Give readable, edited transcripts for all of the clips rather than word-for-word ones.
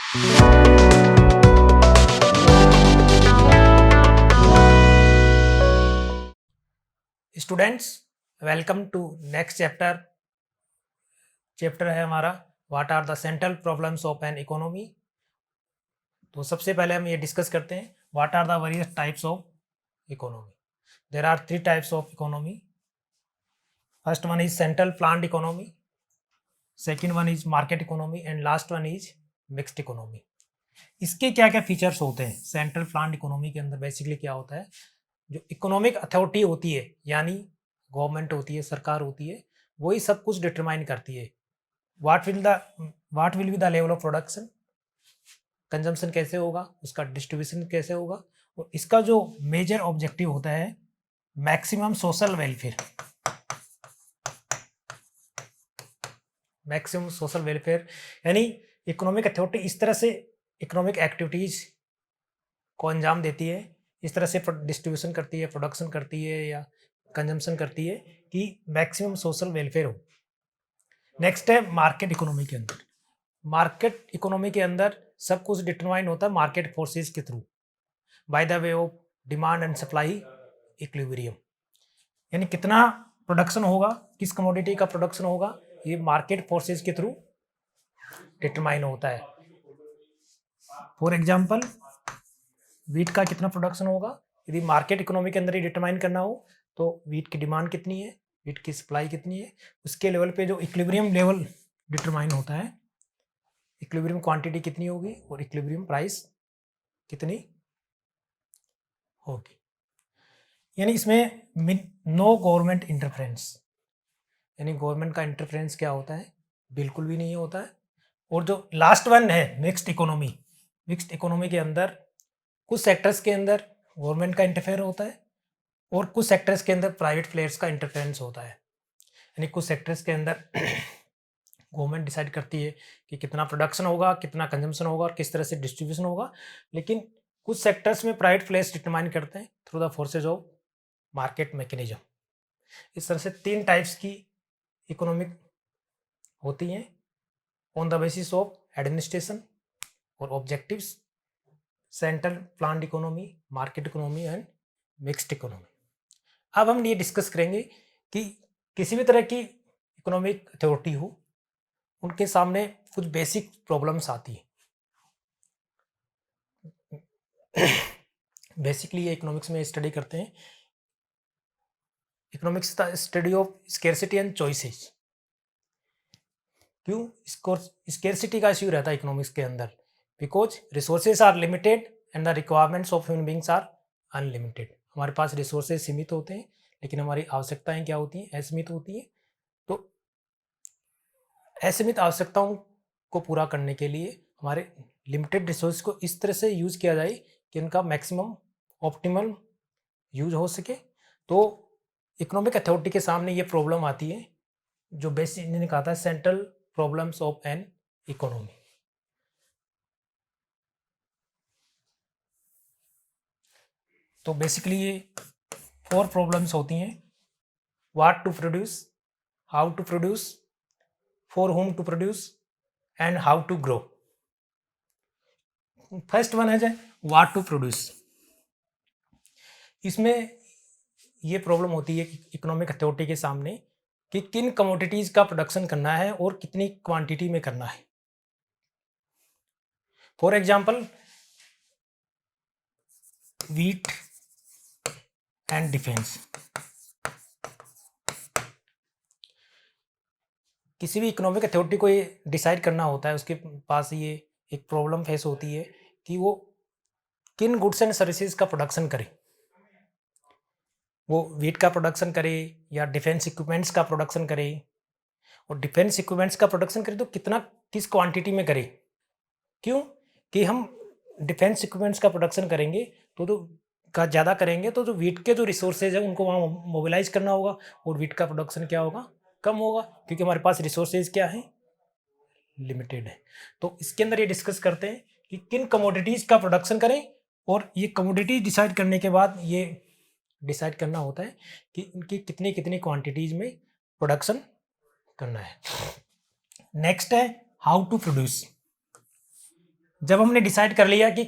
Students, welcome to next chapter है हमारा what are the central problems of an economy. तो सबसे पहले हम ये डिस्कस करते हैं what are the various types of economy. There are 3 types of economy. First one is central planned economy, second one is market economy and last one is mixed economy. इसके क्या क्या फीचर्स होते हैं? Central planned economy के अंदर basically क्या होता है, जो इकोनॉमिक अथॉरिटी होती है यानी गवर्नमेंट होती है, सरकार होती है, वही सब कुछ डिटरमाइन करती है what will be the level of production, consumption कैसे होगा, उसका डिस्ट्रीब्यूशन कैसे होगा, और इसका जो मेजर ऑब्जेक्टिव होता है maximum social welfare. Maximum social welfare यानी इकोनॉमिक अथॉरिटी इस तरह से इकोनॉमिक एक्टिविटीज को अंजाम देती है, इस तरह से डिस्ट्रीब्यूशन करती है, प्रोडक्शन करती है या कंजम्पशन करती है कि मैक्सिमम सोशल वेलफेयर हो। नेक्स्ट है मार्केट इकोनॉमी के अंदर। मार्केट इकोनॉमी के अंदर सब कुछ डिटरमाइन होता है मार्केट फोर्सेस के through by the way of demand and supply equilibrium, यानी कितना प्रोडक्शन होगा, किस कमोडिटी का प्रोडक्शन होगा, ये मार्केट फोर्सेस के थ्रू डिटरमाइन होता है। फॉर एग्जांपल वीट का कितना प्रोडक्शन होगा, यदि मार्केट इकोनॉमी के अंदर ही डिटरमाइन करना हो तो वीट की डिमांड कितनी है, वीट की सप्लाई कितनी है, उसके लेवल पे जो इक्विलिब्रियम लेवल डिटरमाइन होता है, इक्विलिब्रियम क्वांटिटी कितनी होगी और इक्विलिब्रियम प्राइस कितनी होगी। यानी इसमें नो गवर्नमेंट इंटरफेरेंस, यानी गवर्नमेंट का इंटरफेरेंस क्या होता है, बिल्कुल भी नहीं होता है। और जो लास्ट वन है मिक्स्ड इकोनॉमी, मिक्स्ड इकोनॉमी के अंदर कुछ सेक्टर्स के अंदर गवर्नमेंट का इंटरफेयर होता है और कुछ सेक्टर्स के अंदर प्राइवेट प्लेयर्स का इंटरफेरेंस होता है। यानी कुछ सेक्टर्स के अंदर गवर्नमेंट डिसाइड करती है कि कितना प्रोडक्शन होगा, कितना कंजम्पशन होगा और किस तरह से डिस्ट्रीब्यूशन होगा, लेकिन कुछ सेक्टर्स में प्राइवेट प्लेयर्स डिटरमाइन करते हैं through the forces of market mechanism. इस तरह से 3 टाइप्स की इकोनॉमिक होती हैं on the basis of administration और objectives, central planned economy, market economy and mixed economy. अब हम ये डिस्कस करेंगे कि किसी भी तरह की इकोनॉमिक अथॉरिटी हो, उनके सामने कुछ बेसिक प्रॉब्लम्स आती हैं। बेसिकली ये इकोनॉमिक्स में स्टडी करते हैं, economics the study of scarcity and choices. क्यों स्केर्सिटी का इश्यू रहता है इकोनॉमिक्स के अंदर? Because resources are limited and the requirements of human beings are unlimited. हमारे पास रिसोर्सेज सीमित होते हैं लेकिन हमारी आवश्यकताएं क्या होती हैं, असीमित होती हैं। तो असीमित आवश्यकताओं को पूरा करने के लिए हमारे लिमिटेड रिसोर्स को इस तरह से यूज किया जाए कि उनका मैक्सिमम ऑप्टिमल यूज हो सके। तो इकोनॉमिक अथॉरिटी के सामने ये प्रॉब्लम आती है जो बेसिक इन्होंने कहा था central problems of an economy. तो बेसिकली ये 4 प्रॉब्लम्स होती हैं, what to produce, how to produce, for whom to produce and how to grow. First one है व्हाट टू प्रोड्यूस। इसमें ये प्रॉब्लम होती है इकोनॉमिक अथॉरिटी के सामने कि किन कमोडिटीज का प्रोडक्शन करना है और कितनी क्वांटिटी में करना है। For example wheat and defence. किसी भी इकोनॉमिक अथॉरिटी को ये डिसाइड करना होता है, उसके पास ये एक प्रॉब्लम फेस होती है कि वो किन गुड्स एंड सर्विसेज का प्रोडक्शन करे, वो वीट का प्रोडक्शन करे या डिफेंस इक्विपमेंट्स का प्रोडक्शन करे। और डिफेंस इक्विपमेंट्स का प्रोडक्शन करे तो कितना, किस क्वांटिटी में करे। क्यों कि हम डिफेंस इक्विपमेंट्स का प्रोडक्शन करेंगे तो का ज़्यादा करेंगे तो जो वीट के जो रिसोर्सेज है उनको वहाँ मोबिलाइज करना होगा और वीट का प्रोडक्शन क्या होगा, कम होगा, क्योंकि हमारे पास रिसोर्सेज क्या है, लिमिटेड है। तो इसके अंदर ये डिस्कस करते हैं कि किन कमोडिटीज का प्रोडक्शन करें, और ये कमोडिटीज डिसाइड करने के बाद ये डिसाइड करना होता है कि उनकी कितनी कितनी क्वांटिटीज में प्रोडक्शन करना है। नेक्स्ट है हाउ टू प्रोड्यूस। जब हमने डिसाइड कर लिया कि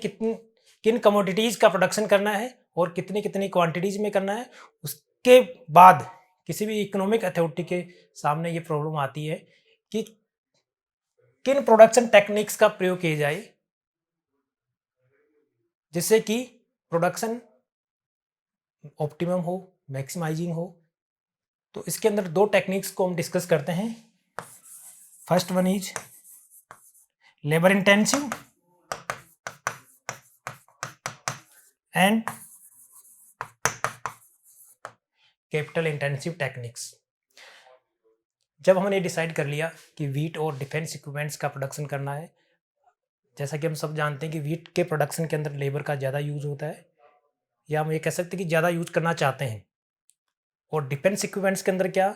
किन कमोडिटीज़ का प्रोडक्शन करना है और कितनी कितनी क्वांटिटीज़ में करना है, उसके बाद किसी भी इकोनॉमिक अथॉरिटी के सामने ये प्रॉब्लम आती है कि किन प्रोडक्शन टेक्निक्स का प्रयोग किया जाए जिससे कि प्रोडक्शन ऑप्टिमम हो, मैक्सिमाइजिंग हो। तो इसके अंदर दो टेक्निक्स को हम डिस्कस करते हैं। First one is labour intensive and capital intensive techniques. जब हमने डिसाइड कर लिया कि वीट और डिफेंस इक्विपमेंट्स का प्रोडक्शन करना है, जैसा कि हम सब जानते हैं कि वीट के प्रोडक्शन के अंदर लेबर का ज़्यादा यूज होता है, या हम ये कह सकते हैं कि ज़्यादा यूज करना चाहते हैं। और डिफेंस इक्विपमेंट्स के अंदर क्या,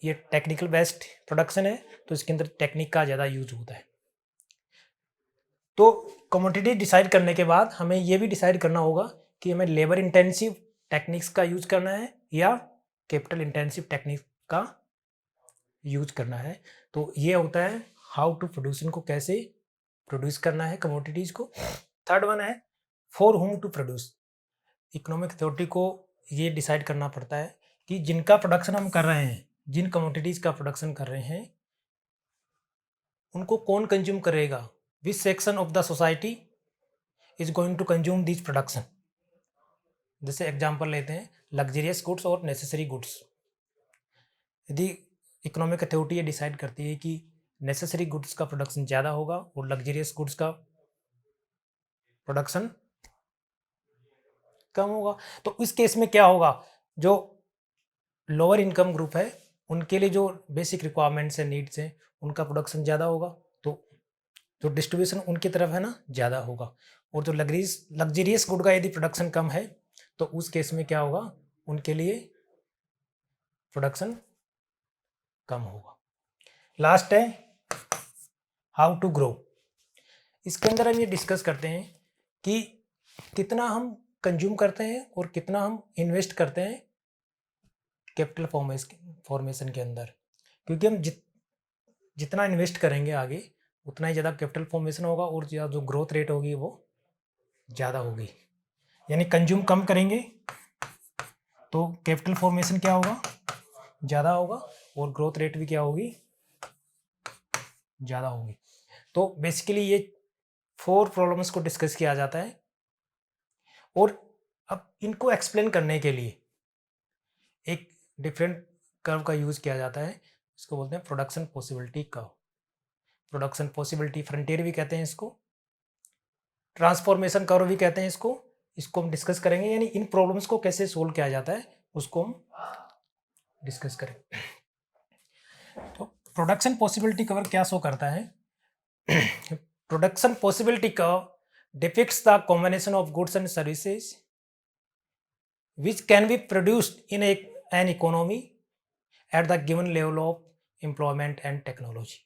ये टेक्निकल बेस्ड प्रोडक्शन है, तो इसके अंदर टेक्निक का ज़्यादा यूज होता है। तो कमोडिटी डिसाइड करने के बाद हमें ये भी डिसाइड करना होगा कि हमें लेबर इंटेंसिव टेक्निक्स का यूज करना है या कैपिटल इंटेंसिव टेक्निक का यूज करना है। तो ये होता है हाउ टू प्रोड्यूस, इनको कैसे प्रोड्यूस करना है कमोडिटीज को। थर्ड वन है for whom to produce. Economic authority को ये डिसाइड करना पड़ता है कि जिनका प्रोडक्शन हम कर रहे हैं, जिन कमोडिटीज का प्रोडक्शन कर रहे हैं, उनको कौन कंज्यूम करेगा, which section of the society is going to consume this production. जैसे एग्जांपल लेते हैं लग्जरियस गुड्स और नेसेसरी गुड्स। यदि इकोनॉमिक अथॉरिटी ये डिसाइड करती है कि नेसेसरी गुड्स का प्रोडक्शन ज़्यादा होगा और लग्जरियस गुड्स का प्रोडक्शन कम होगा, तो इस केस में क्या होगा, जो लोअर इनकम ग्रुप है उनके लिए जो बेसिक रिक्वायरमेंट्स है, नीड्स हैं, उनका प्रोडक्शन ज़्यादा होगा, तो जो डिस्ट्रीब्यूशन उनकी तरफ है ना ज़्यादा होगा। और जो लग्जरियस गुड का यदि प्रोडक्शन कम है तो उस केस में क्या होगा, उनके लिए प्रोडक्शन कम होगा। लास्ट है हाउ टू ग्रो। इसके अंदर हम ये डिस्कस करते हैं कि कितना हम कंज्यूम करते हैं और कितना हम इन्वेस्ट करते हैं कैपिटल फॉर्मेशन के अंदर, क्योंकि हम जितना इन्वेस्ट करेंगे आगे उतना ही ज़्यादा कैपिटल फॉर्मेशन होगा और जो ग्रोथ रेट होगी वो ज़्यादा होगी। यानी कंज्यूम कम करेंगे तो कैपिटल फॉर्मेशन क्या होगा, ज़्यादा होगा, और ग्रोथ रेट भी क्या होगी, ज़्यादा होगी। तो बेसिकली ये 4 प्रॉब्लम्स को डिस्कस किया जाता है। और अब इनको एक्सप्लेन करने के लिए एक डिफरेंट कर्व का यूज़ किया जाता है, इसको बोलते हैं production possibility curve. Production possibility frontier भी कहते हैं इसको, ट्रांसफॉर्मेशन कर्व भी कहते हैं इसको हम डिस्कस करेंगे। यानी इन प्रॉब्लम्स को कैसे सोल्व किया जाता है उसको हम डिस्कस करेंगे। तो प्रोडक्शन पॉसिबिलिटी कर्व क्या शो करता है, production possibility curve depicts the combination of goods and services which can be produced in an economy at the given level of employment and technology।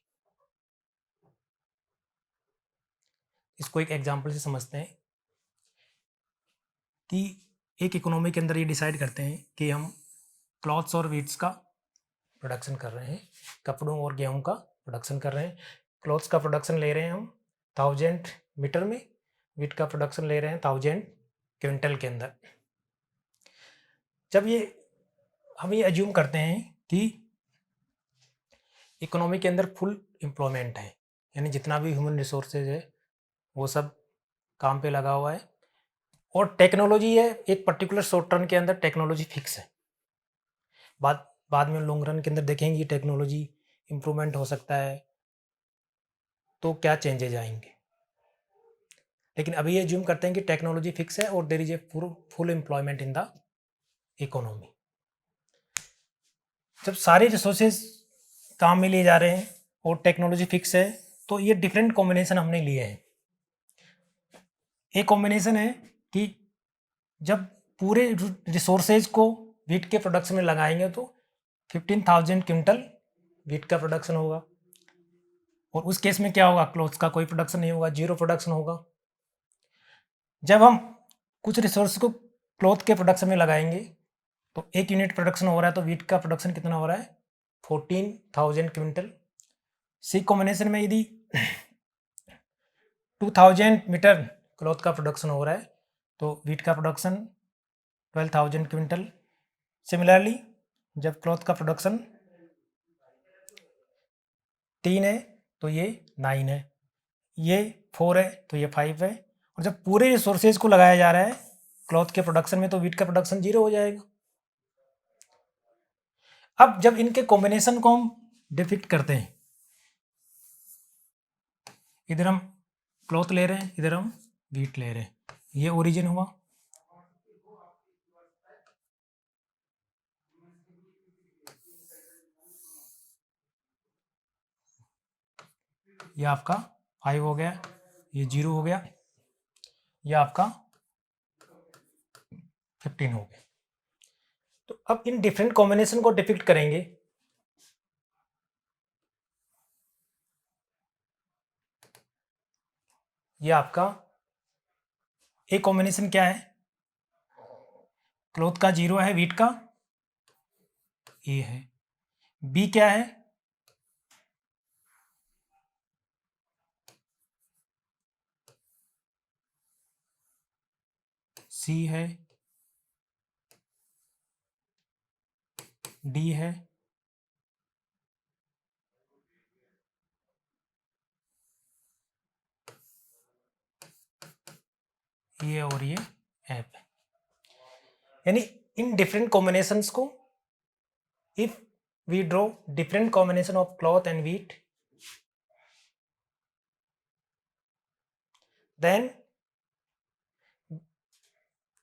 इसको एक एग्जांपल से समझते हैं कि एक इकोनॉमी के अंदर ये डिसाइड करते हैं कि हम क्लॉथ्स और वीट्स का प्रोडक्शन कर रहे हैं, कपड़ों और गेहूं का प्रोडक्शन कर रहे हैं। क्लॉथ्स का प्रोडक्शन ले रहे हैं हम 1000 मीटर में, वीट का प्रोडक्शन ले रहे हैं 1000 क्विंटल के अंदर। जब ये हम ये अज्यूम करते हैं कि इकोनॉमी के अंदर फुल एम्प्लॉयमेंट है, यानी जितना भी ह्यूमन रिसोर्सेज है वो सब काम पे लगा हुआ है, और टेक्नोलॉजी है एक पर्टिकुलर शॉर्ट टर्म के अंदर टेक्नोलॉजी फिक्स है। बाद में लॉन्ग रन के अंदर देखेंगे टेक्नोलॉजी इम्प्रूवमेंट हो सकता है तो क्या चेंजेज आएंगे, लेकिन अभी ये अज्यूम करते हैं कि टेक्नोलॉजी फिक्स है और there is a full employment in the economy. जब सारे रिसोर्सेज काम में लिए जा रहे हैं और टेक्नोलॉजी फिक्स है तो ये डिफरेंट कॉम्बिनेशन हमने लिए हैं। एक कॉम्बिनेशन है कि जब पूरे रिसोर्सेज को वीट के प्रोडक्शन में लगाएंगे तो 15,000 क्विंटल वीट का प्रोडक्शन होगा, और उस केस में क्या होगा, क्लॉथ्स का कोई प्रोडक्शन नहीं होगा, जीरो प्रोडक्शन होगा। जब हम कुछ रिसोर्स को क्लॉथ के प्रोडक्शन में लगाएंगे तो 1 यूनिट प्रोडक्शन हो रहा है, तो वीट का प्रोडक्शन कितना हो रहा है, 14,000 क्विंटल। सी कॉम्बिनेशन में यदि 2000 मीटर क्लॉथ का प्रोडक्शन हो रहा है, तो वीट का प्रोडक्शन 12,000 क्विंटल। सिमिलरली जब क्लॉथ का प्रोडक्शन 3 है तो ये 9 है, ये 4 है तो ये 5 है, और जब पूरे रिसोर्सेज को लगाया जा रहा है क्लॉथ के प्रोडक्शन में तो वीट का प्रोडक्शन 0 हो जाएगा। अब जब इनके कॉम्बिनेशन को हम डिपिक्ट करते हैं, इधर हम क्लॉथ ले रहे हैं, इधर हम वीट ले रहे हैं, ये ओरिजिन हुआ, ये आपका 5 हो गया, ये 0 हो गया, ये आपका 15 हो गया। तो अब इन डिफरेंट कॉम्बिनेशन को डिपिक्ट करेंगे। ये आपका ए कॉम्बिनेशन क्या है, क्लॉथ का 0 है, वीट का ए है। बी क्या है, सी है, डी है, ये और ये एफ है। यानी इन डिफरेंट कॉम्बिनेशंस को, if we draw different combination of cloth and wheat, then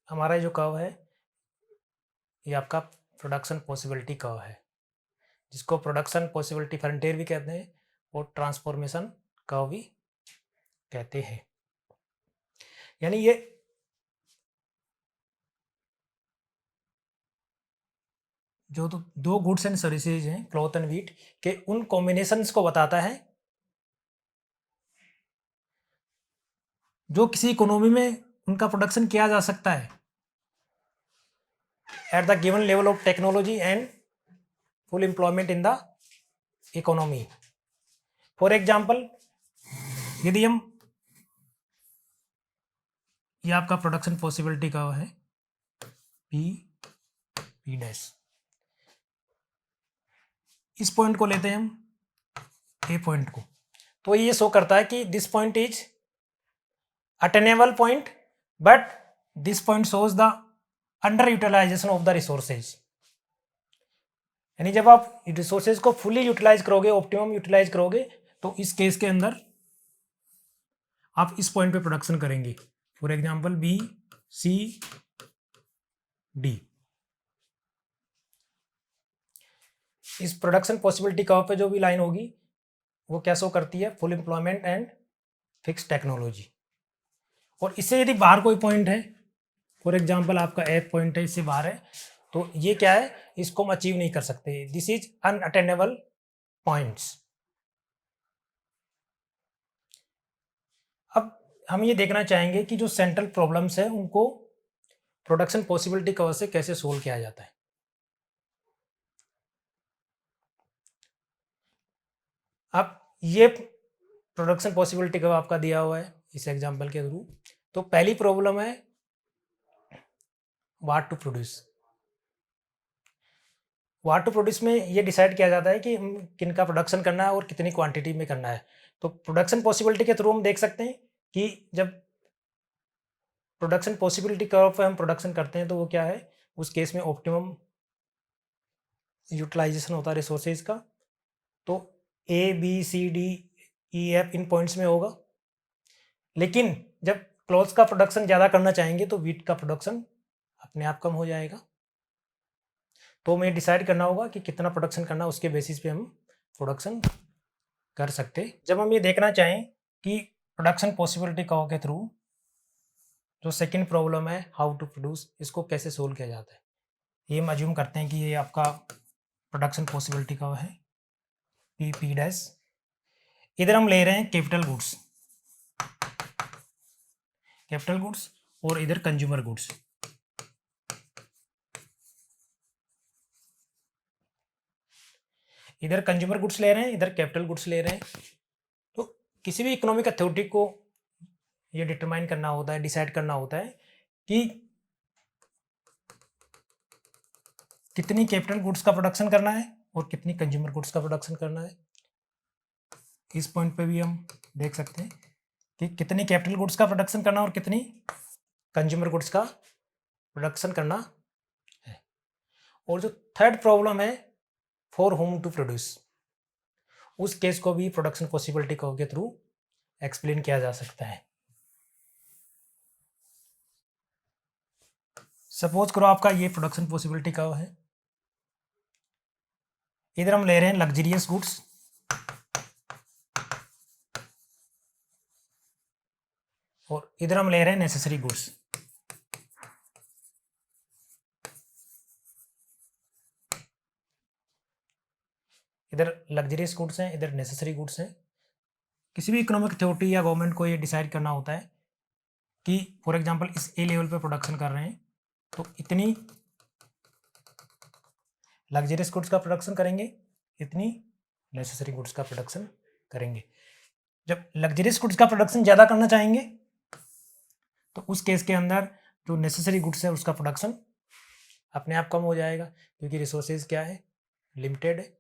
हमारा जो कर्व है ये आपका प्रोडक्शन पॉसिबिलिटी कर्व है, जिसको प्रोडक्शन पॉसिबिलिटी फ्रंटियर भी कहते हैं और ट्रांसफॉर्मेशन कर्व भी कहते हैं। यानी ये जो दो गुड्स एंड सर्विसेज हैं क्लॉथ एंड वीट के, उन कॉम्बिनेशंस को बताता है जो किसी इकोनॉमी में उनका प्रोडक्शन किया जा सकता है at the given level of technology and full employment in the economy. For example, यदि हम, ये आपका प्रोडक्शन पॉसिबिलिटी का है पी डैश, इस पॉइंट को लेते हैं हम ए पॉइंट को, तो ये शो करता है कि this point is attainable point, but this point shows the under utilisation of the resources. यानी जब आप रिसोर्सेज को फुली यूटिलाइज करोगे, ऑप्टिमम यूटिलाइज करोगे, तो इस केस के अंदर आप इस पॉइंट पे प्रोडक्शन करेंगे। For example B C D, इस प्रोडक्शन पॉसिबिलिटी कर्व पे जो भी लाइन होगी वो क्या शो करती है, full employment and fix technology. और इससे यदि बाहर कोई पॉइंट है, फॉर एग्जांपल आपका एफ पॉइंट है, इससे बाहर है, तो ये क्या है, इसको हम अचीव नहीं कर सकते, दिस इज अनअटेनेबल पॉइंट्स। अब हम ये देखना चाहेंगे कि जो सेंट्रल प्रॉब्लम्स है उनको प्रोडक्शन पॉसिबिलिटी कर्व से कैसे सोल्व किया जाता है। अब ये प्रोडक्शन पॉसिबिलिटी कर्व आपका दिया हुआ है इस एग्जांपल के थ्रू। तो पहली प्रॉब्लम है what to produce. What to produce में ये डिसाइड किया जाता है कि किन का प्रोडक्शन करना है और कितनी क्वांटिटी में करना है। तो प्रोडक्शन पॉसिबिलिटी के थ्रू हम देख सकते हैं कि जब प्रोडक्शन पॉसिबिलिटी कर्व पे हम प्रोडक्शन करते हैं तो वो क्या है, उस केस में ऑप्टिमम यूटिलाइजेशन होता है रिसोर्सेज का। तो A B C D E F इन पॉइंट्स में होगा। लेकिन जब क्लॉथ का प्रोडक्शन ज़्यादा करना चाहेंगे तो वीट का प्रोडक्शन अपने आप कम हो जाएगा। तो हमें डिसाइड करना होगा कि कितना प्रोडक्शन करना, उसके बेसिस पे हम प्रोडक्शन कर सकते। जब हम ये देखना चाहें कि प्रोडक्शन पॉसिबिलिटी कर्व के थ्रू जो सेकंड प्रॉब्लम है हाउ टू प्रोड्यूस, इसको कैसे सोल्व किया जाता है, ये हम अज्यूम करते हैं कि ये आपका प्रोडक्शन पॉसिबिलिटी कर्व है पी डैश। इधर हम ले रहे हैं कैपिटल गुड्स और इधर कंज्यूमर गुड्स। इधर कंज्यूमर गुड्स ले रहे हैं, इधर कैपिटल गुड्स ले रहे हैं। तो किसी भी इकोनॉमिक अथॉरिटी को ये डिटरमाइन करना होता है, डिसाइड करना होता है कि कितनी कैपिटल गुड्स का प्रोडक्शन करना है और कितनी कंज्यूमर गुड्स का प्रोडक्शन करना है। इस पॉइंट पे भी हम देख सकते हैं कि कितनी कैपिटल गुड्स का प्रोडक्शन करना और कितनी कंज्यूमर गुड्स का प्रोडक्शन करना है। और जो थर्ड प्रॉब्लम है, फॉर होम टू प्रोड्यूस, उस केस को भी प्रोडक्शन पॉसिबिलिटी कर्व के थ्रू एक्सप्लेन किया जा सकता है। सपोज करो आपका ये प्रोडक्शन पॉसिबिलिटी कर्व है, इधर हम ले रहे हैं लग्जरियस गुड्स और इधर हम ले रहे हैं नेसेसरी गुड्स। इधर लग्जरियस गुड्स हैं, इधर नेसेसरी गुड्स हैं। किसी भी इकोनॉमिक अथॉरिटी या गवर्नमेंट को ये डिसाइड करना होता है कि फॉर एग्जांपल इस ए लेवल पे प्रोडक्शन कर रहे हैं तो इतनी लग्जरियस गुड्स का प्रोडक्शन करेंगे, इतनी नेसेसरी गुड्स का प्रोडक्शन करेंगे। जब लग्जरियस गुड्स का प्रोडक्शन ज़्यादा करना चाहेंगे तो उस केस के अंदर जो नेसेसरी गुड्स है उसका प्रोडक्शन अपने आप कम हो जाएगा, क्योंकि रिसोर्सेज क्या है, लिमिटेड है।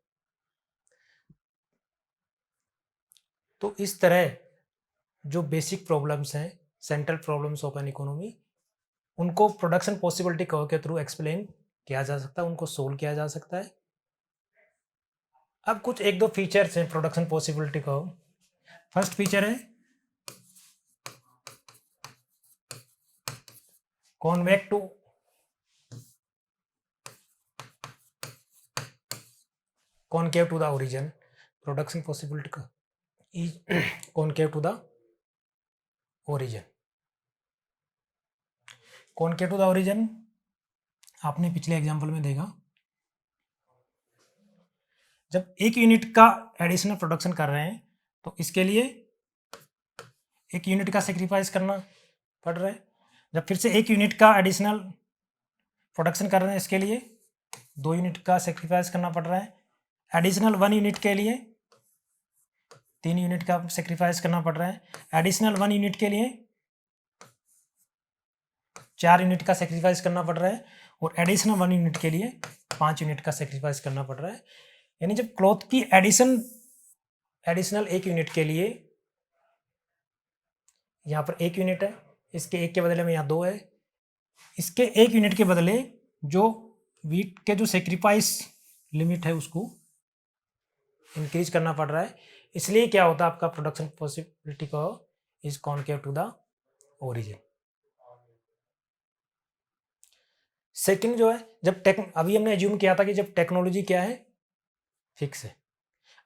तो इस तरह जो बेसिक प्रॉब्लम्स हैं, central problems of an economy, उनको प्रोडक्शन पॉसिबिलिटी कर्व के थ्रू एक्सप्लेन किया जा सकता है, उनको सोल्व किया जा सकता है। अब कुछ एक दो फीचर्स हैं production possibility curve. First feature है convex to concave to the origin, production possibility is concave to the origin। concave to the origin आपने पिछले एग्जांपल में देखा, जब एक यूनिट का एडिशनल प्रोडक्शन कर रहे हैं तो इसके लिए एक यूनिट का सेक्रीफाइस करना पड़ रहा है। जब फिर से एक यूनिट का एडिशनल प्रोडक्शन कर रहे हैं इसके लिए 2 यूनिट का सेक्रीफाइस करना पड़ रहा है। एडिशनल 1 यूनिट के लिए 3 यूनिट का सेक्रीफाइस करना पड़ रहा है। एडिशनल 1 यूनिट के लिए 4 यूनिट का सेक्रीफाइस करना पड़ रहा है और एडिशनल 1 यूनिट के लिए 5 यूनिट का सेक्रीफाइस करना पड़ रहा है। यानी जब क्लॉथ की एडिशनल 1 यूनिट के लिए यहाँ पर 1 यूनिट है, इसके 1 के बदले में यहाँ 2 है, इसके 1 यूनिट के बदले जो वीट के जो सेक्रीफाइस लिमिट है उसको इंक्रीज करना पड़ रहा है। इसलिए क्या होता है, आपका production possibility curve is concave to the origin. Second जो है, जब अभी हमने एज्यूम किया था कि जब टेक्नोलॉजी क्या है, फिक्स है,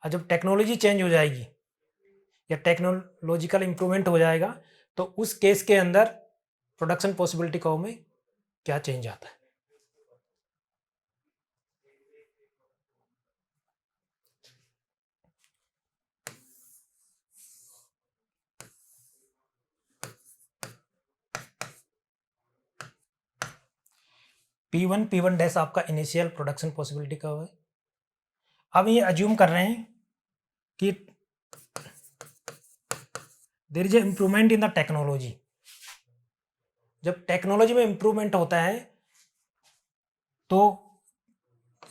और जब टेक्नोलॉजी चेंज हो जाएगी या टेक्नोलॉजिकल इंप्रूवमेंट हो जाएगा तो उस केस के अंदर प्रोडक्शन पॉसिबिलिटी कर्व में क्या चेंज आता है। P1 डैश आपका इनिशियल प्रोडक्शन पॉसिबिलिटी कर्व है। अब ये अज्यूम कर रहे हैं कि there is a improvement in the technology. जब टेक्नोलॉजी में इंप्रूवमेंट होता है तो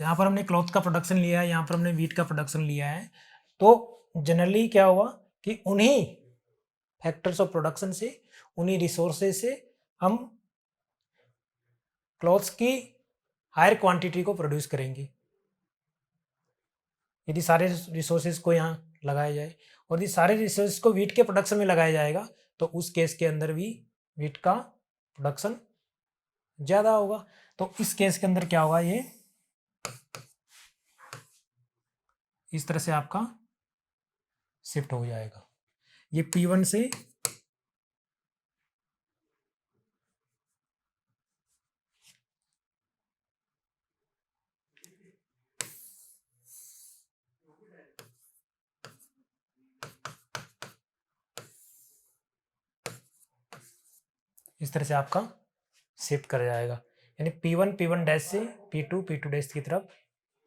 यहाँ पर हमने क्लॉथ का प्रोडक्शन लिया है, यहाँ पर हमने वीट का प्रोडक्शन लिया है, तो जनरली क्या हुआ कि उन्हीं फैक्टर्स ऑफ प्रोडक्शन से, उन्हीं रिसोर्सेज से हम क्लॉथ्स की हायर क्वांटिटी को प्रोड्यूस करेंगे। यदि सारे रिसोर्सेज को यहाँ लगाया जाए और यदि सारे रिसोर्सेज को वीट के प्रोडक्शन में लगाया जाएगा तो उस केस के अंदर भी वीट का प्रोडक्शन ज़्यादा होगा। तो इस केस के अंदर क्या होगा, ये इस तरह से आपका शिफ्ट हो जाएगा। ये P1 से इस तरह से आपका शिफ्ट कर जाएगा, यानी P1 डैश से P2 डैश की तरफ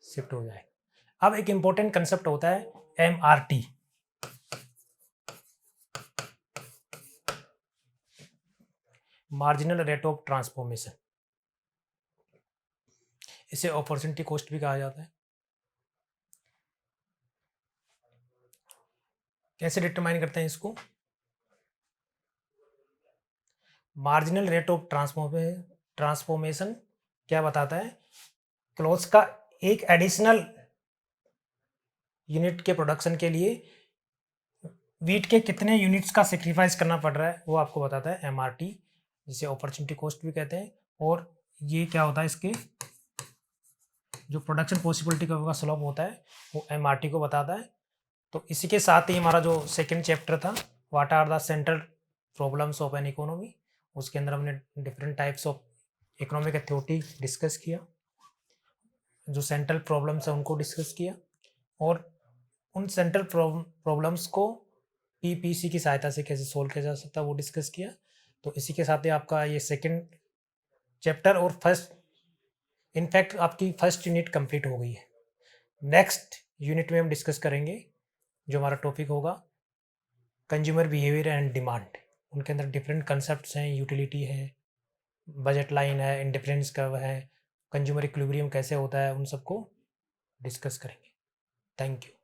शिफ्ट हो जाए। अब एक इंपॉर्टेंट कंसेप्ट होता है MRT। Marginal rate of transformation, इसे अपॉर्चुनिटी कॉस्ट भी कहा जाता है। कैसे डिटरमाइन करते हैं इसको? मार्जिनल रेट ऑफ ट्रांसफॉर्मेशन क्या बताता है? क्लॉथ का एक एडिशनल यूनिट के प्रोडक्शन के लिए वीट के कितने यूनिट्स का सेक्रीफाइस करना पड़ रहा है वो आपको बताता है एमआरटी, जिसे अपॉर्चुनिटी कॉस्ट भी कहते हैं। और ये क्या होता है, इसके जो प्रोडक्शन पॉसिबिलिटी का स्लोप होता है वो एमआरटी को बताता है। तो इसी के साथ ही हमारा जो सेकंड चैप्टर था, what are the central problems of an economy, उसके अंदर हमने different types of economic authority discuss किया, जो सेंट्रल प्रॉब्लम्स है उनको डिस्कस किया, और उन सेंट्रल प्रॉब्लम्स को पीपीसी की सहायता से कैसे सोल्व किया जा सकता है वो डिस्कस किया। तो इसी के साथ ही आपका ये सेकंड चैप्टर और फर्स्ट, इनफैक्ट आपकी फर्स्ट यूनिट कंप्लीट हो गई है। नेक्स्ट यूनिट में हम डिस्कस करेंगे जो हमारा टॉपिक होगा कंज्यूमर बिहेवियर एंड डिमांड। उनके अंदर डिफरेंट कंसेप्ट्स हैं, यूटिलिटी है, बजट लाइन है, इंडिफरेंस कर्व है, कंज्यूमर इक्विलिब्रियम कैसे होता है, उन सबको डिस्कस करेंगे। Thank you.